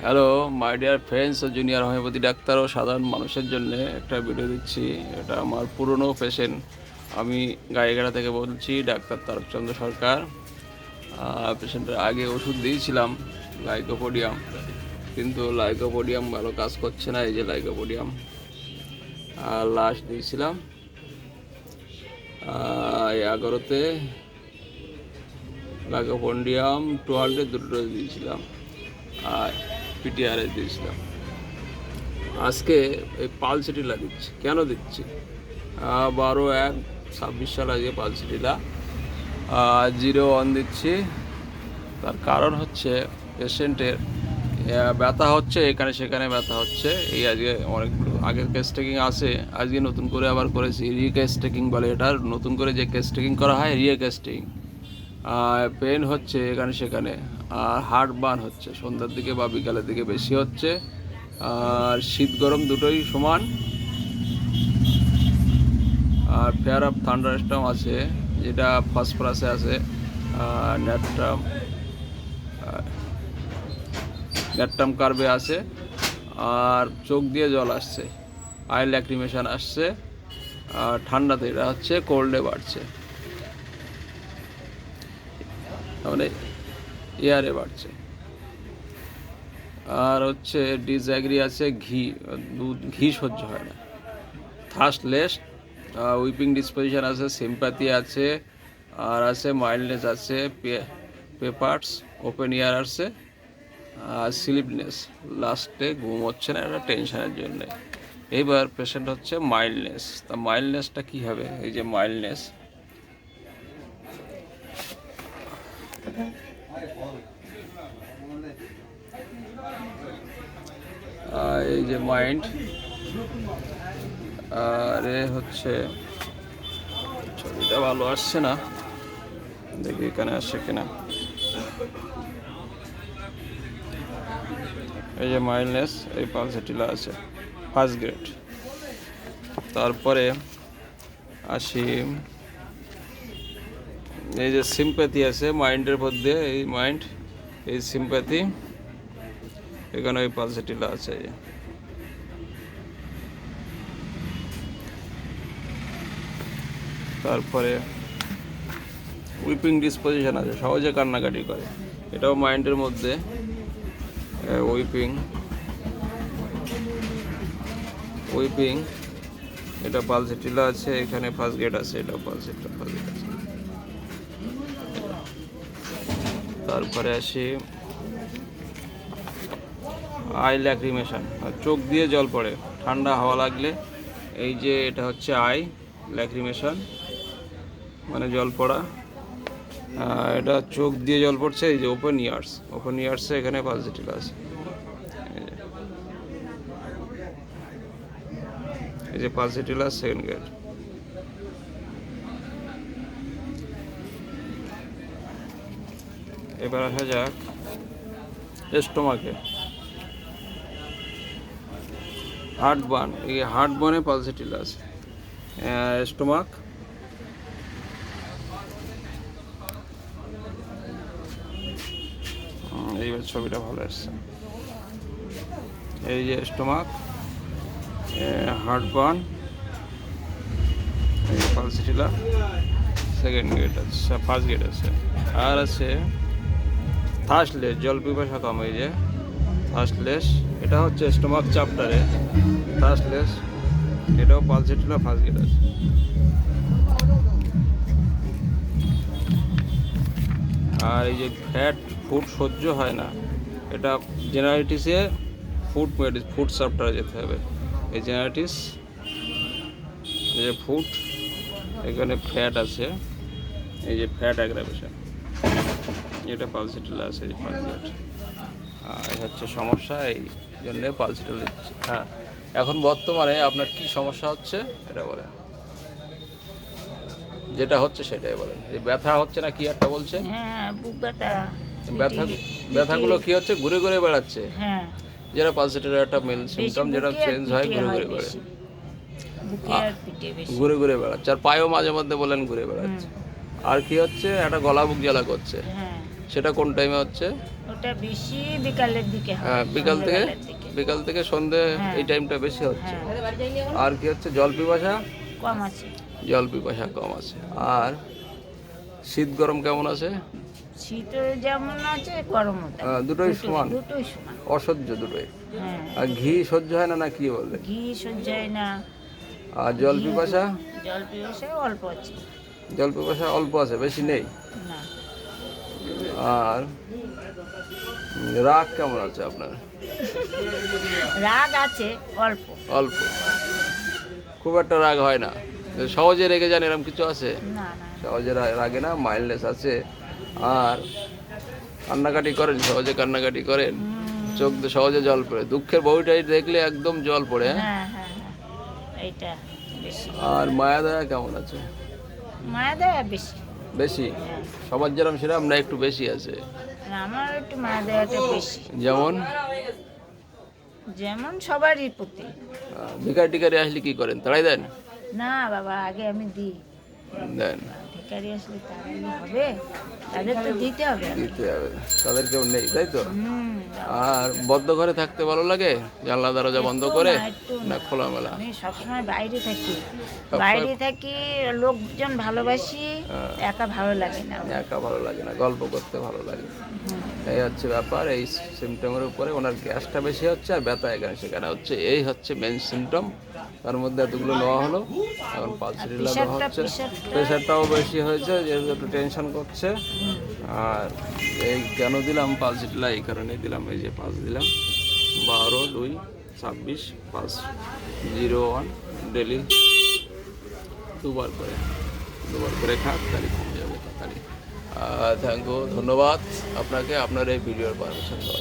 Hello my dear friends ও junior homeopathy doctor ও সাধারণ মানুষের জন্য একটা ভিডিও দিচ্ছি। এটা আমার পুরনো পেশেন্ট। আমি গাইঘাটা থেকে বলছি, ডাক্তার তারকচন্দ্র সরকার। পেশেন্টের আগে ওষুধ দিয়েছিলাম লাইকোপোডিয়াম, কিন্তু লাইকোপোডিয়াম ভালো কাজ করছে না। এই যে লাইকোপোডিয়াম আর লাস্ট দিয়েছিলাম 11তে লাইকোপোডিয়াম 200 দুটো ডোজ দিয়েছিলাম আর পিটিআরএস দিয়েছিলাম। আজকে এই পালসিটিলা দিচ্ছি। কেন দিচ্ছি? 12/1/26 সাল আজকে পালসিটিলা 0-1 দিচ্ছি। তার কারণ হচ্ছে পেশেন্টের ব্যথা হচ্ছে, এখানে সেখানে ব্যথা হচ্ছে। এই আজকে অনেকগুলো আগের কেস টেকিং আছে, আজকে নতুন করে আবার করেছি কেস টেকিং বলে। এটার নতুন করে যে কেস টেকিং করা হয় কেস টেকিং। পেন হচ্ছে এখানে সেখানে, আর হার্ট বার্ন হচ্ছে সন্ধ্যার দিকে বা বিকালের দিকে বেশি হচ্ছে। আর শীত গরম দুটোই সমান। আর ফেয়ার অফ থান্ডারস্টর্ম আছে, যেটা ফসফরাসে আছে। ন্যাট্রাম ন্যাট্রাম কার্বে আছে। আর চোখ দিয়ে জল আসছে, আই ল্যাক্রিমেশন আসছে। আর ঠান্ডাতে এটা হচ্ছে কোল্ডে বাড়ছে, মানে এয়ারে বাড়ছে। আর হচ্ছে ডিসঅ্যাগ্রি আছে, ঘি সহ্য হয় না। থার্স্টলেস, উইপিং ডিসপোজিশন আছে, সিম্প্যাথি আছে, আর আছে মাইল্ডনেস আছে, পেপার্স ওপেন ইয়ার আছে, আর স্লিপনেস, লাস্টে ঘুম হচ্ছে না, এটা টেনশনের জন্য। এইবার পেশেন্ট হচ্ছে মাইল্ডনেস। তা মাইল্ডনেসটা কী হবে? এই যে মাইল্ডনেস, এই যে মাইন্ড, আর এ হচ্ছে, ছবিটা ভালো আসছে না, দেখি এখানে আসছে কিনা। এই যে মাইল্ডনেস, এই পালসিটিলা আছে ফার্স্ট গ্রেড। তারপরে আসি, এই যে সিম্প্যাথি আছে মাইন্ডের মধ্যে, এই মাইন্ড, এই সিম্প্যাথি, এখানে ওই পালসিটিলা আছে। এই যে তারপরে উইপিং ডিসপোজিশন আছে, সহজে কান্নাকাটি করে, এটাও মাইন্ডের মধ্যে। উইপিং উইপিং এটা পালসিটিলা আছে, এখানে ফার্স্ট গ্রেড আছে, এটাও পালসিটিলা ফার্স্ট গ্রেড আছে। তারপরে আসি আই ল্যাক্রিমেশন, চোখ দিয়ে জল পড়ে ঠান্ডা হাওয়া লাগলে। এই যে এটা হচ্ছে আই ল্যাক্রিমেশন, মানে জল পড়া। এটা চোখ দিয়ে জল পড়ছে। এই যে ওপেন ইয়ার্সে এখানে পালসিটিলা আছে। এই যে পালসিটিলা সেকেন্ড গ্রেড। এবার আসা যাক স্টোমাকে, হার্ট বার্ন, এই হার্ট বার্নে পালসিটিলা আছে। স্টোমাক, এইবার ছবিটা ভালো আসছে। এই যে স্টোমাক, হার্ট বার্ন, এই পালসিটিলা সেকেন্ড গ্রেড আছে, ফার্স্ট গ্রেড আছে। আর আছে থার্স্টলেস, জল পিপাসা কম। এই যে থার্স্টলেস, এটা হচ্ছে স্টোমাক চ্যাপ্টারে থার্স্টলেস, এটাও পালসিটিলা ফার্স্ট গ্রেড আছে। আর এই যে ফ্যাট ফুড সহ্য হয় না, এটা জেনারেটিসে ফুড চ্যাপ্টারে যেতে হবে। এই জেনারেটিস, এই যে ফুড, এখানে ফ্যাট আছে, এই যে ফ্যাট অ্যাগ্রাভেশন, এটা পালসিটিলা আছে, এই ফার্স্ট গ্রেড। এই হচ্ছে সমস্যা, এই জন্য পালসিটিলা দিচ্ছে। হ্যাঁ, এখন বর্তমানে আপনার কি সমস্যা হচ্ছে এটা বলেন, যেটা হচ্ছে সেটাই বলেন। যে ব্যথা হচ্ছে না কি একটা বলছেন? হ্যাঁ, বুক ব্যথা। ব্যথাগুলো কি হচ্ছে? ঘুরে ঘুরে বেড়াচ্ছে, হ্যাঁ, যেটা পালসিটিলার একটা মেন সিমটম, যেটা চেঞ্জ হয়, ঘুরে ঘুরে বেড়ে, বুকে আর পিঠে বেশি। ঘুরে ঘুরে বেড়াচ্ছে। আর পায়েও মাঝে মধ্যে বলেন ঘুরে বেড়াচ্ছে। আর কি হচ্ছে? একটা গলা বুক জ্বালা করছে, হ্যাঁ, সেটা কোন টাইমে হচ্ছে? ওটা বেশি বিকালের দিকে হয়, হ্যাঁ, সন্ধ্যেবেলার দিকে। বিকাল থেকে সন্ধে হ্যাঁ। এই টাইমটা বেশি হচ্ছে। হ্যাঁ, আর কি হচ্ছে জল পিপাসা? কম আছে। জল পিপাসা কম আছে। আর শীত গরম কেমন আছে? শীতও যেমন আছে, গরমও তেমন। দুটোই সমান? দুটোই সমান। অসহ্য দুটোই। হ্যাঁ, আর ঘি সহ্য হয় না, না কি বলে? ঘি সহ্য হয় না। আর জল পিপাসা? জল পিপাসাও অল্প আছে। জল পিপাসা অল্প আছে, বেশি নেই। না, আর রাগ কেমন আছে আপনার? রাগ আছে অল্প। অল্প, খুব একটা রাগ হয় না। সহজে রেগে যান এরকম কিছু আছে? না না, সহজে রাগে না, মাইন্ডলেস আছে। আর কান্নাকাটি করেন? সহজে কান্নাকাটি করেন? চোখ দিয়ে সহজে জল পড়ে? দুঃখের বউটাই দেখলে একদম জল পড়ে, হ্যাঁ? হ্যাঁ হ্যাঁ হ্যাঁ, এইটা বেশি। আর মায়া দয়া কেমন আছে? মায়া দেওয়া বেশি। বেশি? হ্যাঁ, সবার যেরকম সেরকম না একটু বেশি আছে? আর আমার একটু মায়া দেওয়াটা বেশি, যেমন যেমন সবারই প্রতি। ভিকারি টিকারি আসলে কি করেন, তাড়াই দেন? না বাবা, আগে আমি দিই। দেন, ভিখারি আসলে তাড়াই হবে, তাদের তো দিতে হবে আগে। দিতে হবে। তাদের কেউ নেই, তাই তো? হুম, আর বদ্ধ ঘরে থাকতে ভালো লাগে? জানলা দরজা বন্ধ একটু করে না, একটু না না। খোলামেলা? আমি সবসময় বাইরে থাকি, সবসময়- বাইরে থাকি, লোকজন ভালোবাসি, হ্যাঁ। একা ভালো লাগে না। একা ভালো লাগে না, গল্প করতে ভালো লাগে। হুম, এই হচ্ছে ব্যাপার। এই সিমটমের উপরে ওনার গ্যাসটা বেশি হচ্ছে আর ব্যথা এখানে সেখানে হচ্ছে, এই হচ্ছে মেন সিমটম। তার মধ্যে এতগুলো নেওয়া হলো, এখন পালসিডিলা দেওয়া হচ্ছে। প্রেশারটাও বেশি হয়েছে, যেহেতু একটু টেনশন করছে। আর এই কেন দিলাম পালসিডিলা, এই কারণেই দিলাম। এই যে 5 দিলাম, 12-2-26 501 ডেলি দুবার করে খাক, তাহলে কমে যাবে তাড়াতাড়ি। থ্যাংক ইউ, ধন্যবাদ আপনাকে আপনার এই ভিডিওর পারমিশন দেওয়ার জন্য।